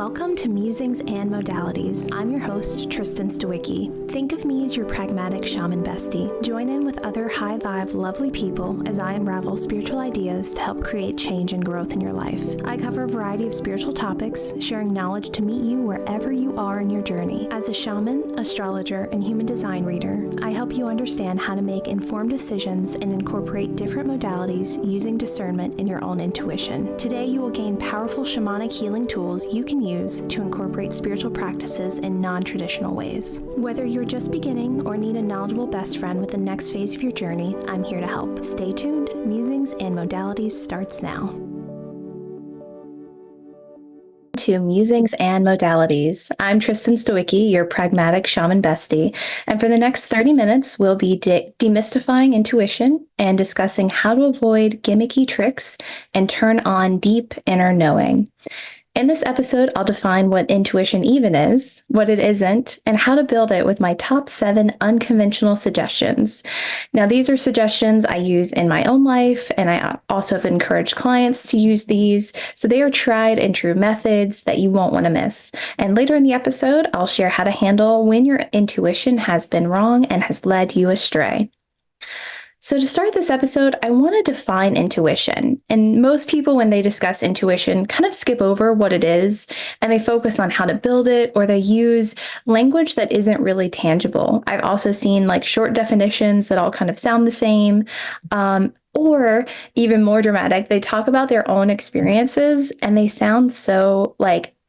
Welcome to Musings and Modalities. I'm your host, Tristen Stawicki. Think of me as your pragmatic shaman bestie. Join in with other high-vibe, lovely people as I unravel spiritual ideas to help create change and growth in your life. I cover a variety of spiritual topics, sharing knowledge to meet you wherever you are in your journey. As a shaman, astrologer, and human design reader, I help you understand how to make informed decisions and incorporate different modalities using discernment in your own intuition. Today, you will gain powerful shamanic healing tools you can use to incorporate spiritual practices in non-traditional ways. Whether you're just beginning or need a knowledgeable best friend with the next phase of your journey, I'm here to help. Stay tuned. Musings and Modalities starts now. To Musings and Modalities. I'm Tristen Stawicki, your pragmatic shaman bestie, and for the next 30 minutes, we'll be demystifying intuition and discussing how to avoid gimmicky tricks and turn on deep inner knowing. In this episode, I'll define what intuition even is, what it isn't, and how to build it with my top 7 unconventional suggestions. Now, these are suggestions I use in my own life, and I also have encouraged clients to use these, so they are tried and true methods that you won't want to miss. And later in the episode, I'll share how to handle when your intuition has been wrong and has led you astray. So to start this episode, I want to define intuition. And most people, when they discuss intuition, kind of skip over what it is, and they focus on how to build it, or they use language that isn't really tangible. I've also seen short definitions that all kind of sound the same. Or even more dramatic, they talk about their own experiences and they sound so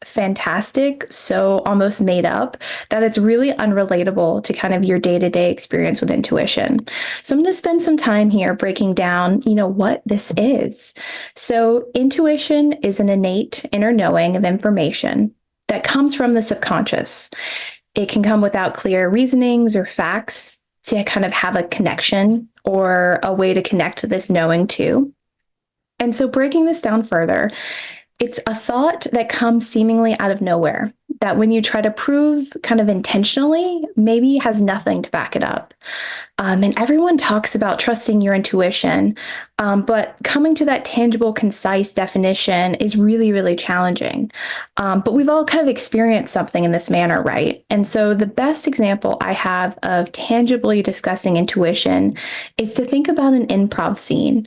fantastic, so almost made up, that it's really unrelatable to kind of your day-to-day experience with intuition. So I'm going to spend some time here breaking down, what this is. So intuition is an innate inner knowing of information that comes from the subconscious. It can come without clear reasonings or facts to kind of have a connection or a way to connect this knowing to. And so breaking this down further, it's a thought that comes seemingly out of nowhere, that when you try to prove kind of intentionally, maybe has nothing to back it up. And everyone talks about trusting your intuition, but coming to that tangible, concise definition is really, really challenging. But we've all kind of experienced something in this manner, right? And so the best example I have of tangibly discussing intuition is to think about an improv scene.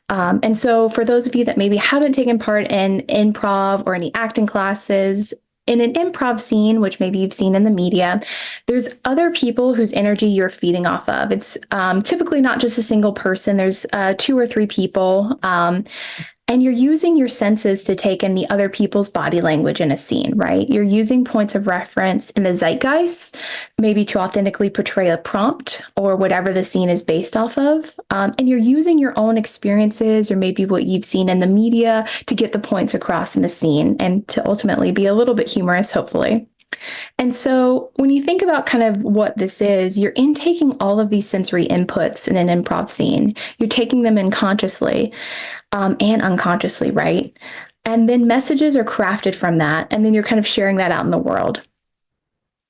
And so for those of you that maybe haven't taken part in improv or any acting classes, in an improv scene, which maybe you've seen in the media, there's other people whose energy you're feeding off of. It's typically not just a single person. There's 2 or 3 people. And you're using your senses to take in the other people's body language in a scene, right? You're using points of reference in the zeitgeist, maybe to authentically portray a prompt or whatever the scene is based off of. And you're using your own experiences or maybe what you've seen in the media to get the points across in the scene and to ultimately be a little bit humorous, hopefully. And so when you think about kind of what this is, you're intaking all of these sensory inputs in an improv scene. You're taking them in consciously and unconsciously, right? And then messages are crafted from that, and then you're kind of sharing that out in the world.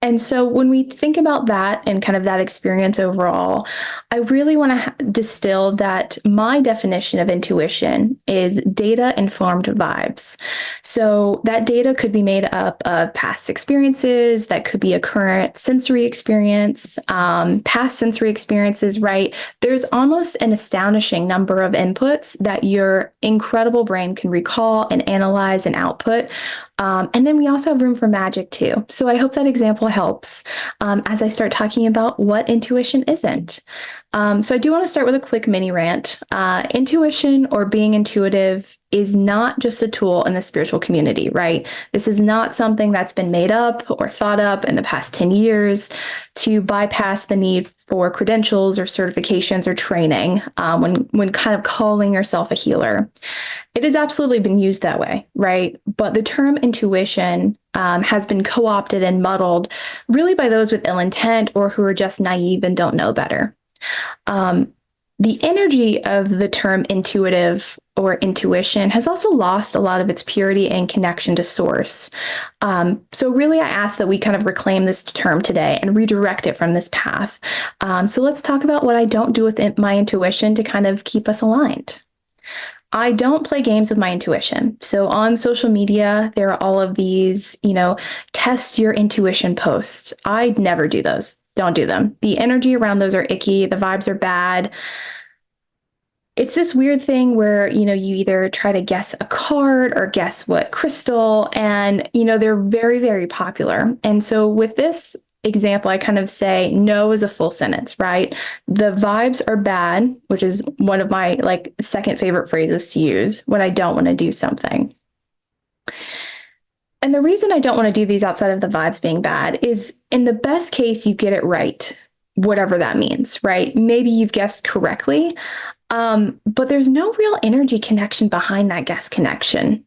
And so when we think about that and kind of that experience overall, I really want to distill that my definition of intuition is data-informed vibes. So that data could be made up of past experiences, that could be a current sensory experience, past sensory experiences, right? There's almost an astonishing number of inputs that your incredible brain can recall and analyze and output. And then we also have room for magic too. So I hope that example helps as I start talking about what intuition isn't. So I do want to start with a quick mini rant. Intuition or being intuitive is not just a tool in the spiritual community, right? This is not something that's been made up or thought up in the past 10 years to bypass the need for credentials or certifications or training when kind of calling yourself a healer. It has absolutely been used that way, right? But the term intuition has been co-opted and muddled really by those with ill intent or who are just naive and don't know better. The energy of the term intuitive or intuition has also lost a lot of its purity and connection to source. So really, I ask that we kind of reclaim this term today and redirect it from this path. So let's talk about what I don't do with my intuition to kind of keep us aligned. I don't play games with my intuition. So on social media, there are all of these, test your intuition posts. I never do those. Don't do them. The energy around those are icky. The vibes are bad. It's this weird thing where, you either try to guess a card or guess what crystal, and, they're very, very popular. And so with this example, I kind of say no is a full sentence, right? The vibes are bad, which is one of my second favorite phrases to use when I don't want to do something. And the reason I don't want to do these outside of the vibes being bad is in the best case, you get it right, whatever that means, right? Maybe you've guessed correctly. But there's no real energy connection behind that guess connection,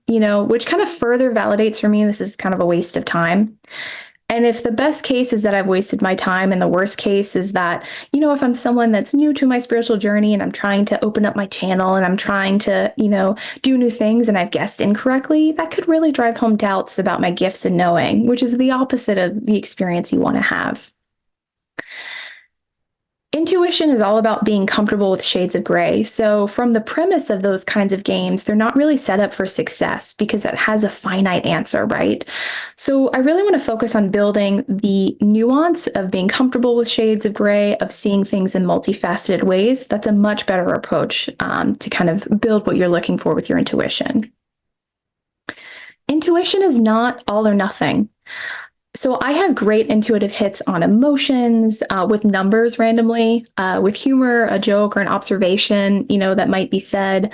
which kind of further validates for me this is kind of a waste of time. And if the best case is that I've wasted my time, and the worst case is that, if I'm someone that's new to my spiritual journey and I'm trying to open up my channel and I'm trying to, do new things and I've guessed incorrectly, that could really drive home doubts about my gifts and knowing, which is the opposite of the experience you want to have. Intuition is all about being comfortable with shades of gray. So from the premise of those kinds of games, they're not really set up for success because it has a finite answer, right? So I really want to focus on building the nuance of being comfortable with shades of gray, of seeing things in multifaceted ways. That's a much better approach to kind of build what you're looking for with your intuition. Intuition is not all or nothing. So I have great intuitive hits on emotions, with numbers randomly, with humor, a joke, or an observation, that might be said.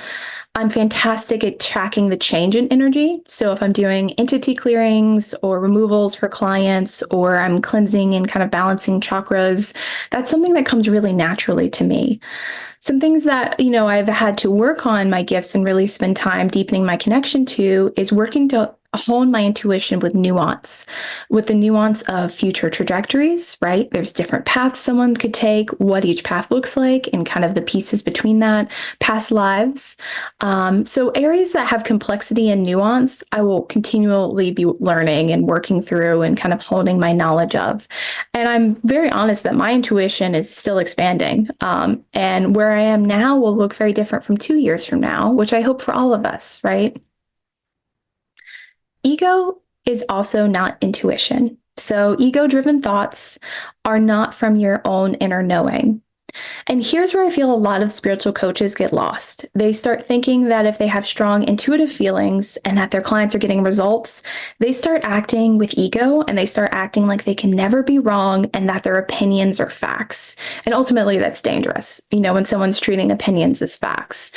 I'm fantastic at tracking the change in energy. So if I'm doing entity clearings or removals for clients, or I'm cleansing and kind of balancing chakras, that's something that comes really naturally to me. Some things that, I've had to work on my gifts and really spend time deepening my connection to is working to hone my intuition with nuance, with the nuance of future trajectories, right? There's different paths someone could take, what each path looks like, and kind of the pieces between that, past lives. So areas that have complexity and nuance, I will continually be learning and working through and kind of holding my knowledge of. And I'm very honest that my intuition is still expanding. And where I am now will look very different from 2 years from now, which I hope for all of us, right? Ego is also not intuition. So ego-driven thoughts are not from your own inner knowing. And here's where I feel a lot of spiritual coaches get lost. They start thinking that if they have strong intuitive feelings and that their clients are getting results, they start acting with ego and they start acting like they can never be wrong and that their opinions are facts. And ultimately, that's dangerous, when someone's treating opinions as facts.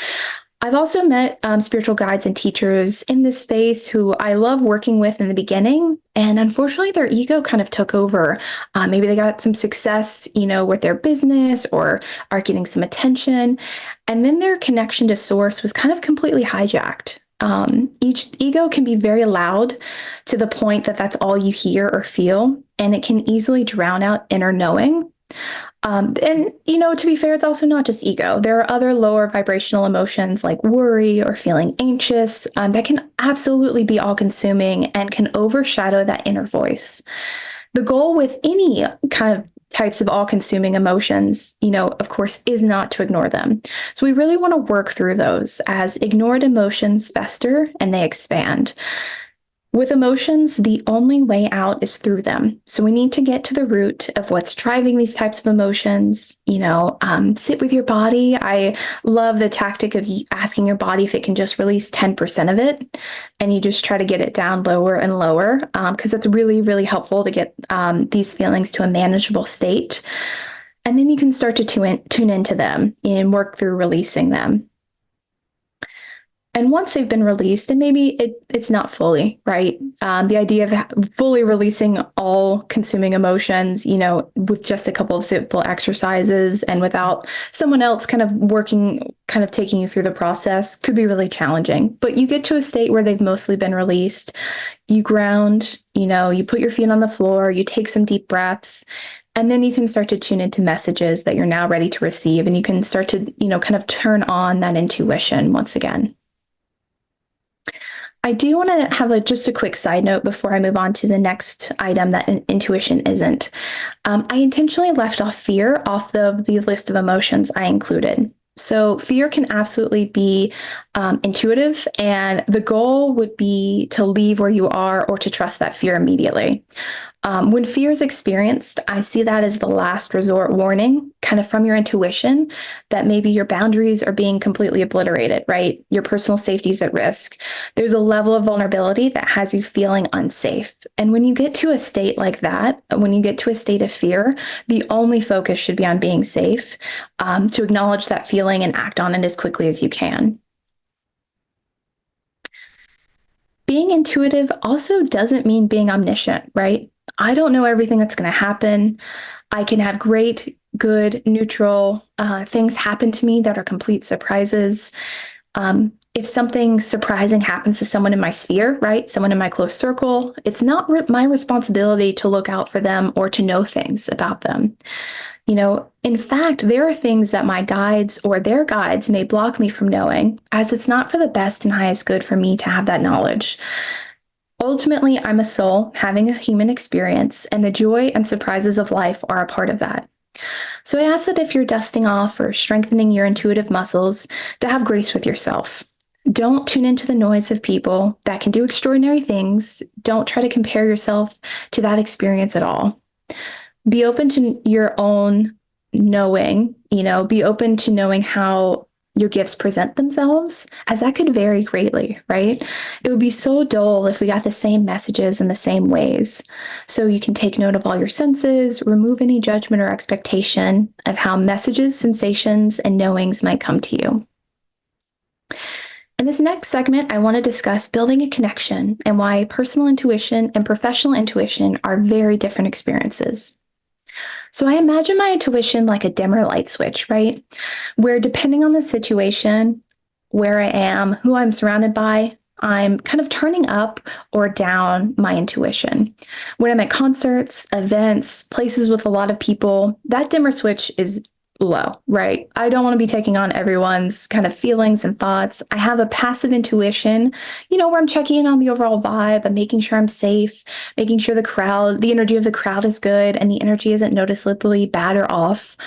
I've also met spiritual guides and teachers in this space who I love working with in the beginning. And unfortunately, their ego kind of took over. Maybe they got some success, with their business or are getting some attention. And then their connection to source was kind of completely hijacked. Each ego can be very loud to the point that that's all you hear or feel. And it can easily drown out inner knowing. And, to be fair, it's also not just ego. There are other lower vibrational emotions like worry or feeling anxious that can absolutely be all-consuming and can overshadow that inner voice. The goal with any kind of types of all-consuming emotions, of course, is not to ignore them. So we really want to work through those as ignored emotions fester and they expand. With emotions, the only way out is through them. So we need to get to the root of what's driving these types of emotions. Sit with your body. I love the tactic of asking your body if it can just release 10% of it. And you just try to get it down lower and lower, because it's really, really helpful to get these feelings to a manageable state. And then you can start to tune into them and work through releasing them. And once they've been released, and maybe it's not fully, right? The idea of fully releasing all consuming emotions, with just a couple of simple exercises and without someone else kind of taking you through the process could be really challenging. But you get to a state where they've mostly been released. You ground, you put your feet on the floor, you take some deep breaths. And then you can start to tune into messages that you're now ready to receive. And you can start to, kind of turn on that intuition once again. I do want to have just a quick side note before I move on to the next item that intuition isn't. I intentionally left off fear off the list of emotions I included. So fear can absolutely be intuitive, and the goal would be to leave where you are or to trust that fear immediately. When fear is experienced, I see that as the last resort warning, kind of from your intuition, that maybe your boundaries are being completely obliterated, right? Your personal safety is at risk. There's a level of vulnerability that has you feeling unsafe. And when you get to a state like that, when you get to a state of fear, the only focus should be on being safe, to acknowledge that feeling and act on it as quickly as you can. Being intuitive also doesn't mean being omniscient, right? I don't know everything that's going to happen. I can have great, good, neutral things happen to me that are complete surprises. If something surprising happens to someone in my sphere, right, someone in my close circle, it's not my responsibility to look out for them or to know things about them. In fact, there are things that my guides or their guides may block me from knowing, as it's not for the best and highest good for me to have that knowledge. Ultimately, I'm a soul having a human experience, and the joy and surprises of life are a part of that. So I ask that if you're dusting off or strengthening your intuitive muscles, to have grace with yourself. Don't tune into the noise of people that can do extraordinary things. Don't try to compare yourself to that experience at all. Be open to your own knowing, be open to knowing how your gifts present themselves, as that could vary greatly, right? It would be so dull if we got the same messages in the same ways. So you can take note of all your senses, remove any judgment or expectation of how messages, sensations, and knowings might come to you. In this next segment, I want to discuss building a connection and why personal intuition and professional intuition are very different experiences. So I imagine my intuition like a dimmer light switch, right? Where depending on the situation, where I am, who I'm surrounded by, I'm kind of turning up or down my intuition. When I'm at concerts, events, places with a lot of people, that dimmer switch is low, right? I don't want to be taking on everyone's kind of feelings and thoughts. I have a passive intuition, where I'm checking in on the overall vibe. I'm making sure I'm safe, making sure the energy of the crowd is good and the energy isn't noticeably bad or off.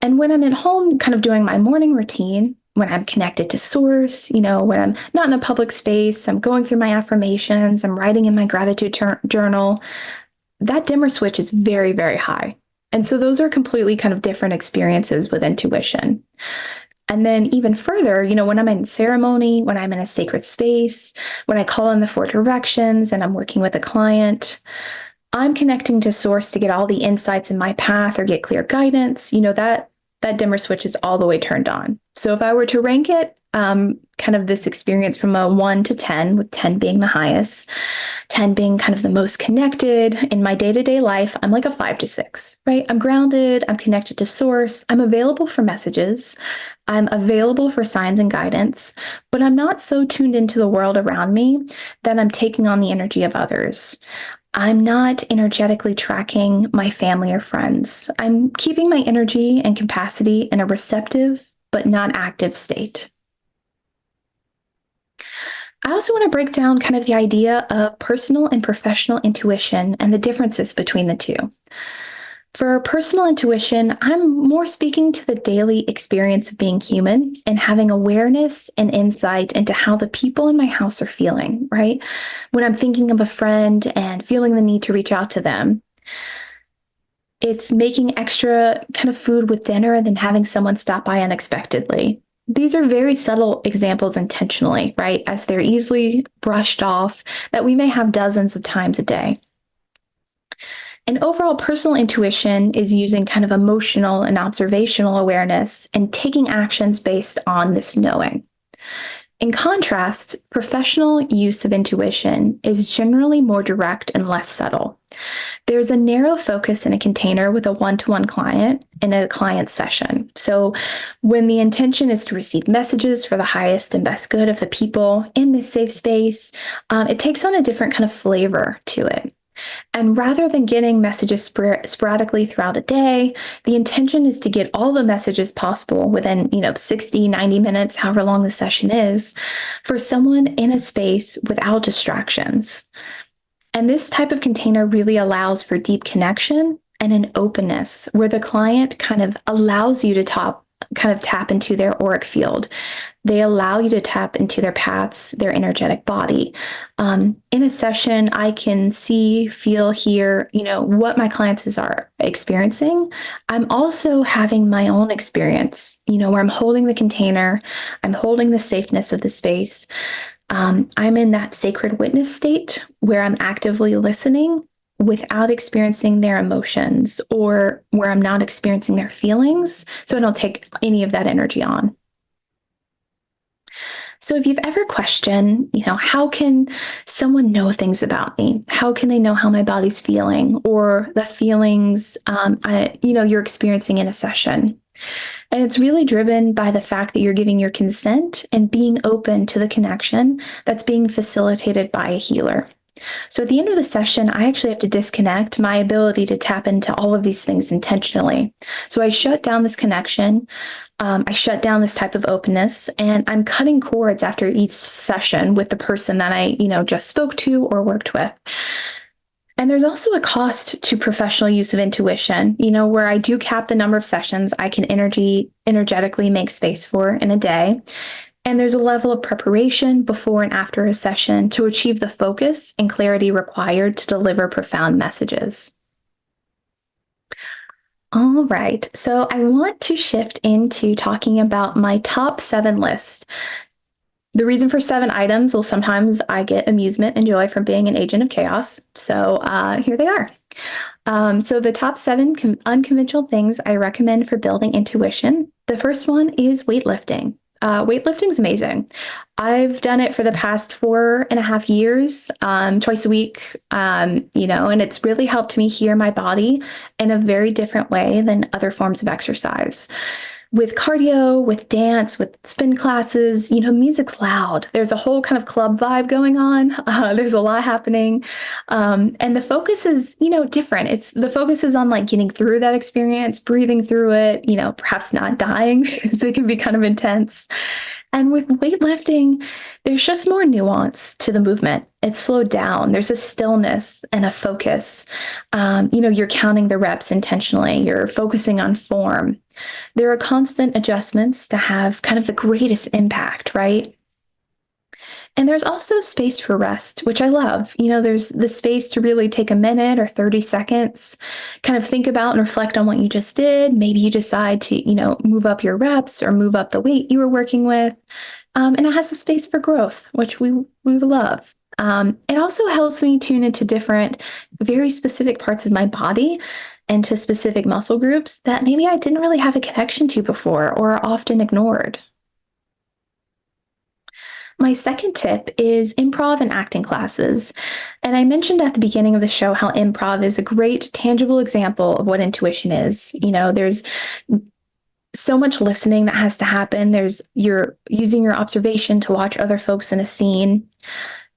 And when I'm at home, kind of doing my morning routine, when I'm connected to source, when I'm not in a public space, I'm going through my affirmations, I'm writing in my gratitude journal, that dimmer switch is very, very high. And so those are completely kind of different experiences with intuition. And then even further, when I'm in ceremony, when I'm in a sacred space, when I call in the four directions and I'm working with a client, I'm connecting to source to get all the insights in my path or get clear guidance. That dimmer switch is all the way turned on. So if I were to rank it, kind of this experience from a 1 to 10, with 10 being the highest, 10 being kind of the most connected in my day-to-day life, I'm like a 5 to 6, right? I'm grounded, I'm connected to source, I'm available for messages, I'm available for signs and guidance, but I'm not so tuned into the world around me that I'm taking on the energy of others. I'm not energetically tracking my family or friends. I'm keeping my energy and capacity in a receptive but not active state. I also want to break down kind of the idea of personal and professional intuition and the differences between the two. For personal intuition, I'm more speaking to the daily experience of being human and having awareness and insight into how the people in my house are feeling, right? When I'm thinking of a friend and feeling the need to reach out to them, it's making extra kind of food with dinner and then having someone stop by unexpectedly. These are very subtle examples intentionally, right? As they're easily brushed off, that we may have dozens of times a day. And overall, personal intuition is using kind of emotional and observational awareness and taking actions based on this knowing. In contrast, professional use of intuition is generally more direct and less subtle. There's a narrow focus in a container with a one-to-one client in a client session. So when the intention is to receive messages for the highest and best good of the people in this safe space, it takes on a different kind of flavor to it. And rather than getting messages sporadically throughout a day, the intention is to get all the messages possible within, 60, 90 minutes, however long the session is, for someone in a space without distractions. And this type of container really allows for deep connection and an openness where the client kind of allows you to kind of tap into their auric field. They allow you to tap into their paths, their energetic body. In a session, I can see, feel, hear, what my clients are experiencing. I'm also having my own experience, where I'm holding the container, I'm holding the safeness of the space. I'm in that sacred witness state where I'm actively listening without experiencing their emotions, or where I'm not experiencing their feelings. So I don't take any of that energy on. So if you've ever questioned, how can someone know things about me? How can they know how my body's feeling, or the feelings, you're experiencing in a session? And it's really driven by the fact that you're giving your consent and being open to the connection that's being facilitated by a healer. So at the end of the session, I actually have to disconnect my ability to tap into all of these things intentionally. So I shut down this connection. I shut down this type of openness, and I'm cutting cords after each session with the person that I, just spoke to or worked with. And there's also a cost to professional use of intuition, where I do cap the number of sessions I can energetically make space for in a day. And there's a level of preparation before and after a session to achieve the focus and clarity required to deliver profound messages. All right, so I want to shift into talking about my top 7 list. The reason for 7 items, well, sometimes I get amusement and joy from being an agent of chaos. So here they are. So the top 7 unconventional things I recommend for building intuition. The first one is weightlifting. Weightlifting is amazing. I've done it for the past 4.5 years, twice a week, and it's really helped me hear my body in a very different way than other forms of exercise. With cardio, with dance, with spin classes, music's loud. There's a whole kind of club vibe going on. There's a lot happening. And the focus is, different. The focus is on like getting through that experience, breathing through it, perhaps not dying because it can be kind of intense. And with weightlifting, there's just more nuance to the movement. It's slowed down. There's a stillness and a focus. You're counting the reps intentionally. You're focusing on form. There are constant adjustments to have kind of the greatest impact, right? And there's also space for rest, which I love. There's the space to really take a minute or 30 seconds, kind of think about and reflect on what you just did. Maybe you decide to, move up your reps or move up the weight you were working with. And it has a space for growth, which we love. It also helps me tune into different, very specific parts of my body and to specific muscle groups that maybe I didn't really have a connection to before or are often ignored. My second tip is improv and acting classes. And I mentioned at the beginning of the show how improv is a great, tangible example of what intuition is. There's so much listening that has to happen. You're using your observation to watch other folks in a scene.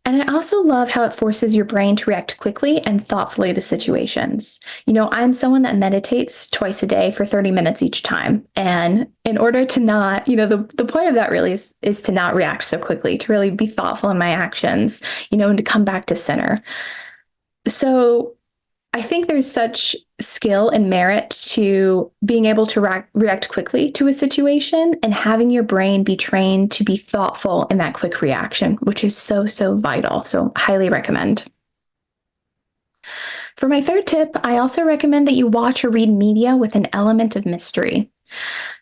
And I also love how it forces your brain to react quickly and thoughtfully to situations. I'm someone that meditates twice a day for 30 minutes each time. And in order to not, the point of that really is to not react so quickly, to really be thoughtful in my actions, and to come back to center. So I think there's such skill and merit to being able to react quickly to a situation and having your brain be trained to be thoughtful in that quick reaction, which is so, so vital. So highly recommend. For my third tip, I also recommend that you watch or read media with an element of mystery.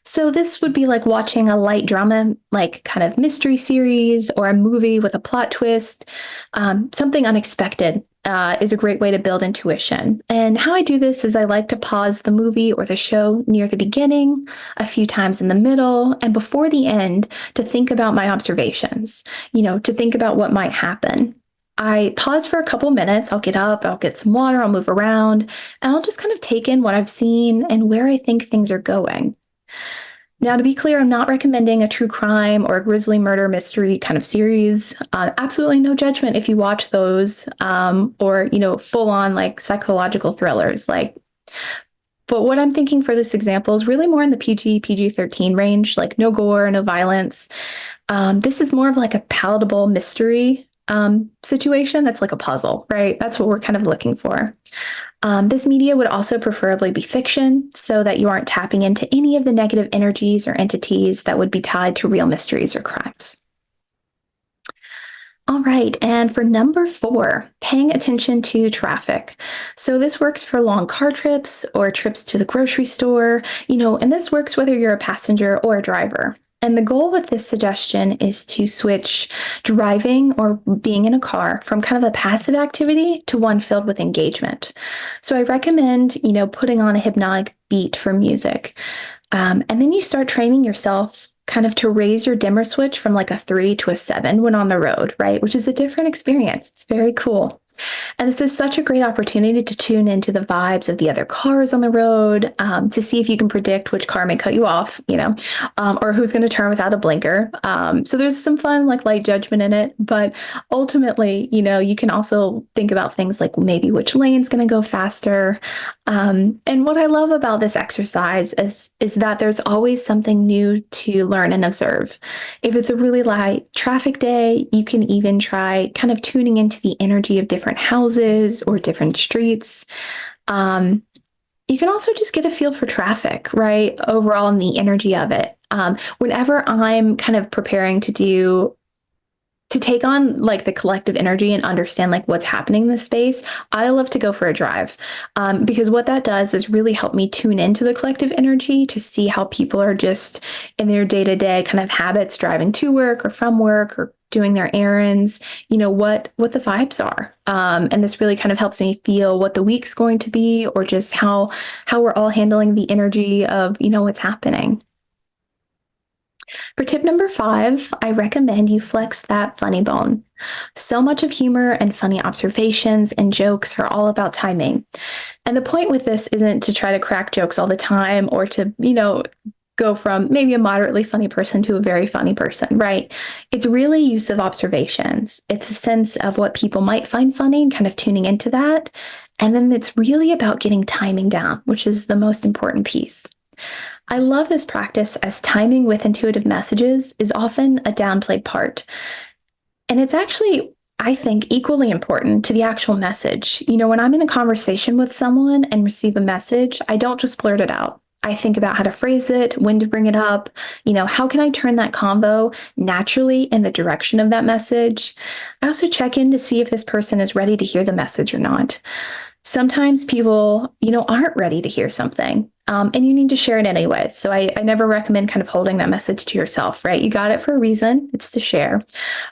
So this would be like watching a light drama, like kind of mystery series, or a movie with a plot twist. Something unexpected is a great way to build intuition. And how I do this is I like to pause the movie or the show near the beginning, a few times in the middle, and before the end to think about my observations, to think about what might happen. I pause for a couple minutes. I'll get up, I'll get some water, I'll move around, and I'll just kind of take in what I've seen and where I think things are going. Now, to be clear, I'm not recommending a true crime or a grisly murder mystery kind of series. Absolutely no judgment if you watch those, or, full on like psychological thrillers. But what I'm thinking for this example is really more in the PG-13 range, like no gore, no violence. This is more of like a palatable mystery situation that's like a puzzle, right? That's what we're kind of looking for. This media would also preferably be fiction so that you aren't tapping into any of the negative energies or entities that would be tied to real mysteries or crimes. All right, and for number 4, paying attention to traffic. So this works for long car trips or trips to the grocery store, and this works whether you're a passenger or a driver. And the goal with this suggestion is to switch driving or being in a car from kind of a passive activity to one filled with engagement. So I recommend, putting on a hypnotic beat for music. And then you start training yourself kind of to raise your dimmer switch from like a 3 to a 7 when on the road, right? Which is a different experience. It's very cool. And this is such a great opportunity to tune into the vibes of the other cars on the road, to see if you can predict which car may cut you off, or who's going to turn without a blinker. So there's some fun, like light judgment in it. But ultimately, you can also think about things like maybe which lane's going to go faster. And what I love about this exercise is that there's always something new to learn and observe. If it's a really light traffic day, you can even try kind of tuning into the energy of different houses or different streets. You can also just get a feel for traffic, right? Overall, and the energy of it. Whenever I'm kind of preparing to take on like the collective energy and understand like what's happening in the space, I love to go for a drive, because what that does is really help me tune into the collective energy to see how people are just in their day-to-day kind of habits, driving to work or from work or doing their errands, what the vibes are. And this really kind of helps me feel what the week's going to be, or just how we're all handling the energy of, what's happening. For tip number 5, I recommend you flex that funny bone. So much of humor and funny observations and jokes are all about timing. And the point with this isn't to try to crack jokes all the time or to, go from maybe a moderately funny person to a very funny person, right? It's really use of observations. It's a sense of what people might find funny and kind of tuning into that. And then it's really about getting timing down, which is the most important piece. I love this practice as timing with intuitive messages is often a downplayed part. And it's actually, I think, equally important to the actual message. When I'm in a conversation with someone and receive a message, I don't just blurt it out. I think about how to phrase it, when to bring it up, how can I turn that convo naturally in the direction of that message? I also check in to see if this person is ready to hear the message or not. Sometimes people, aren't ready to hear something, and you need to share it anyway. So I never recommend kind of holding that message to yourself, right? You got it for a reason. It's to share.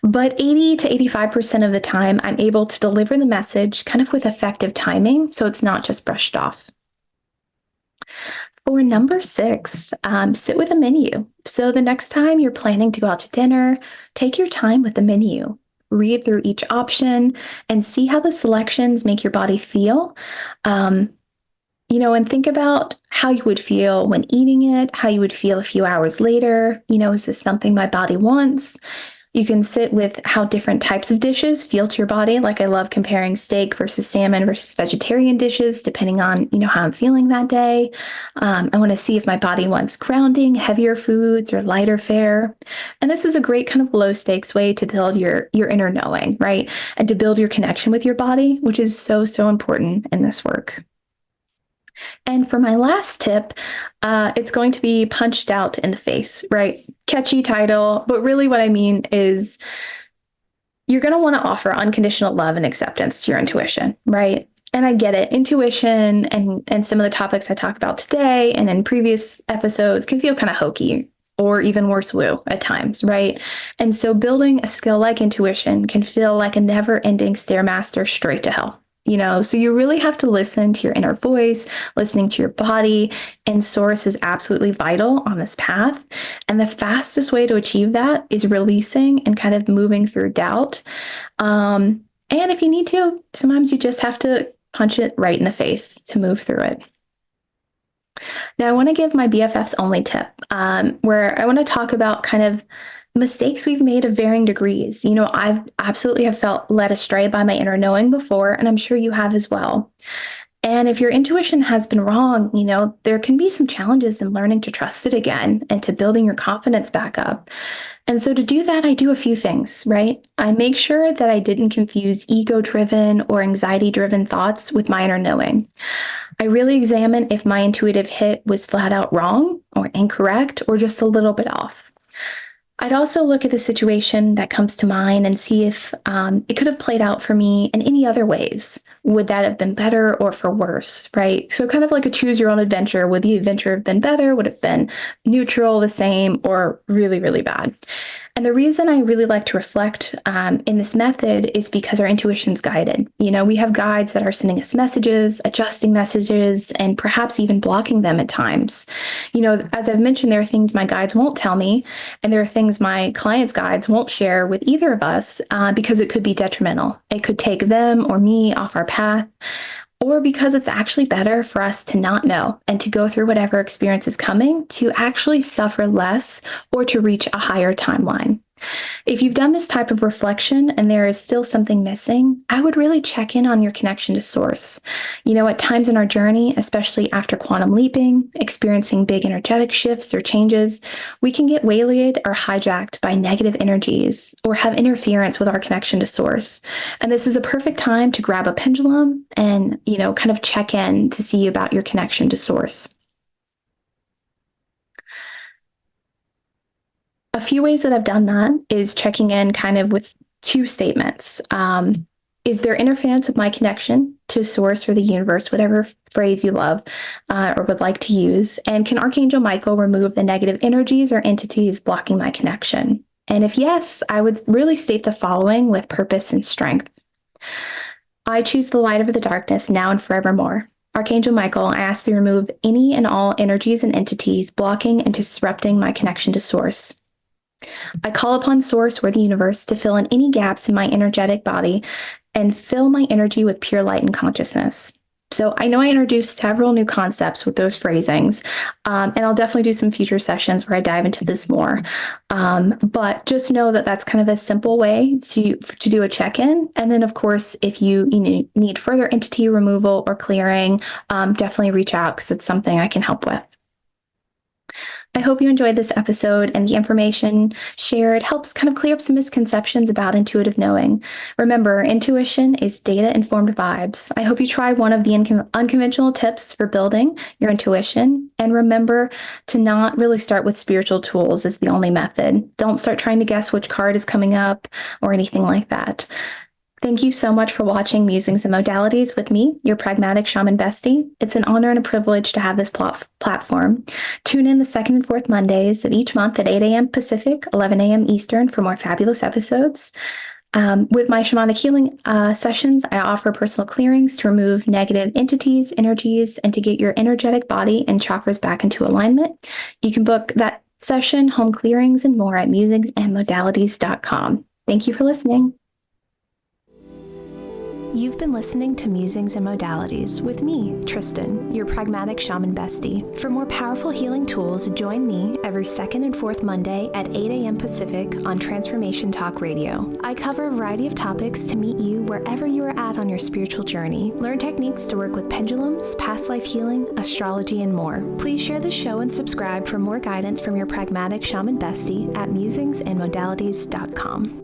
But 80 to 85% of the time, I'm able to deliver the message kind of with effective timing, so it's not just brushed off. For number 6, sit with a menu. So the next time you're planning to go out to dinner, take your time with the menu. Read through each option and see how the selections make your body feel. And think about how you would feel when eating it, how you would feel a few hours later. Is this something my body wants? You can sit with how different types of dishes feel to your body. Like I love comparing steak versus salmon versus vegetarian dishes, depending on, how I'm feeling that day. I want to see if my body wants grounding, heavier foods, or lighter fare. And this is a great kind of low stakes way to build your inner knowing, right? And to build your connection with your body, which is so, so important in this work. And for my last tip, it's going to be punched out in the face, right? Catchy title, but really what I mean is you're going to want to offer unconditional love and acceptance to your intuition, right? And I get it. Intuition and some of the topics I talk about today and in previous episodes can feel kind of hokey or even worse, woo at times, right? And so building a skill like intuition can feel like a never-ending stairmaster straight to hell. So you really have to listen to your inner voice, listening to your body, and source is absolutely vital on this path. And the fastest way to achieve that is releasing and kind of moving through doubt. And if you need to, sometimes you just have to punch it right in the face to move through it. Now, I want to give my BFFs only tip, where I want to talk about kind of mistakes we've made of varying degrees. I've absolutely have felt led astray by my inner knowing before, and I'm sure you have as well. And if your intuition has been wrong, there can be some challenges in learning to trust it again and to building your confidence back up. And so to do that, I do a few things, right? I make sure that I didn't confuse ego-driven or anxiety-driven thoughts with my inner knowing. I really examine if my intuitive hit was flat out wrong or incorrect or just a little bit off. I'd also look at the situation that comes to mind and see if it could have played out for me in any other ways. Would that have been better or for worse, right? So kind of like a choose your own adventure. Would the adventure have been better? Would it have been neutral, the same, or really, really bad? And the reason I really like to reflect in this method is because our intuition's guided. We have guides that are sending us messages, adjusting messages, and perhaps even blocking them at times. As I've mentioned, there are things my guides won't tell me, and there are things my clients' guides won't share with either of us because it could be detrimental. It could take them or me off our path, or because it's actually better for us to not know and to go through whatever experience is coming to actually suffer less or to reach a higher timeline. If you've done this type of reflection and there is still something missing, I would really check in on your connection to source. At times in our journey, especially after quantum leaping, experiencing big energetic shifts or changes, we can get waylaid or hijacked by negative energies or have interference with our connection to source. And this is a perfect time to grab a pendulum and, kind of check in to see about your connection to source. A few ways that I've done that is checking in kind of with two statements. Is there interference with my connection to source or the universe, whatever phrase you love or would like to use? And can Archangel Michael remove the negative energies or entities blocking my connection? And if yes, I would really state the following with purpose and strength. I choose the light over the darkness now and forevermore. Archangel Michael, I ask to remove any and all energies and entities blocking and disrupting my connection to source. I call upon Source or the universe to fill in any gaps in my energetic body and fill my energy with pure light and consciousness. So I know I introduced several new concepts with those phrasings, and I'll definitely do some future sessions where I dive into this more. But just know that that's kind of a simple way to do a check-in. And then, of course, if you need further entity removal or clearing, definitely reach out because it's something I can help with. I hope you enjoyed this episode and the information shared helps kind of clear up some misconceptions about intuitive knowing. Remember, intuition is data-informed vibes. I hope you try one of the unconventional tips for building your intuition. And remember to not really start with spiritual tools as the only method. Don't start trying to guess which card is coming up or anything like that. Thank you so much for watching Musings and Modalities with me, your pragmatic shaman bestie. It's an honor and a privilege to have this platform. Tune in the second and fourth Mondays of each month at 8 a.m. Pacific, 11 a.m. Eastern for more fabulous episodes. With my shamanic healing sessions, I offer personal clearings to remove negative entities, energies, and to get your energetic body and chakras back into alignment. You can book that session, home clearings, and more at musingsandmodalities.com. Thank you for listening. You've been listening to Musings and Modalities with me, Tristen, your pragmatic shaman bestie. For more powerful healing tools, join me every second and fourth Monday at 8 a.m. Pacific on Transformation Talk Radio. I cover a variety of topics to meet you wherever you are at on your spiritual journey. Learn techniques to work with pendulums, past life healing, astrology, and more. Please share the show and subscribe for more guidance from your pragmatic shaman bestie at musingsandmodalities.com.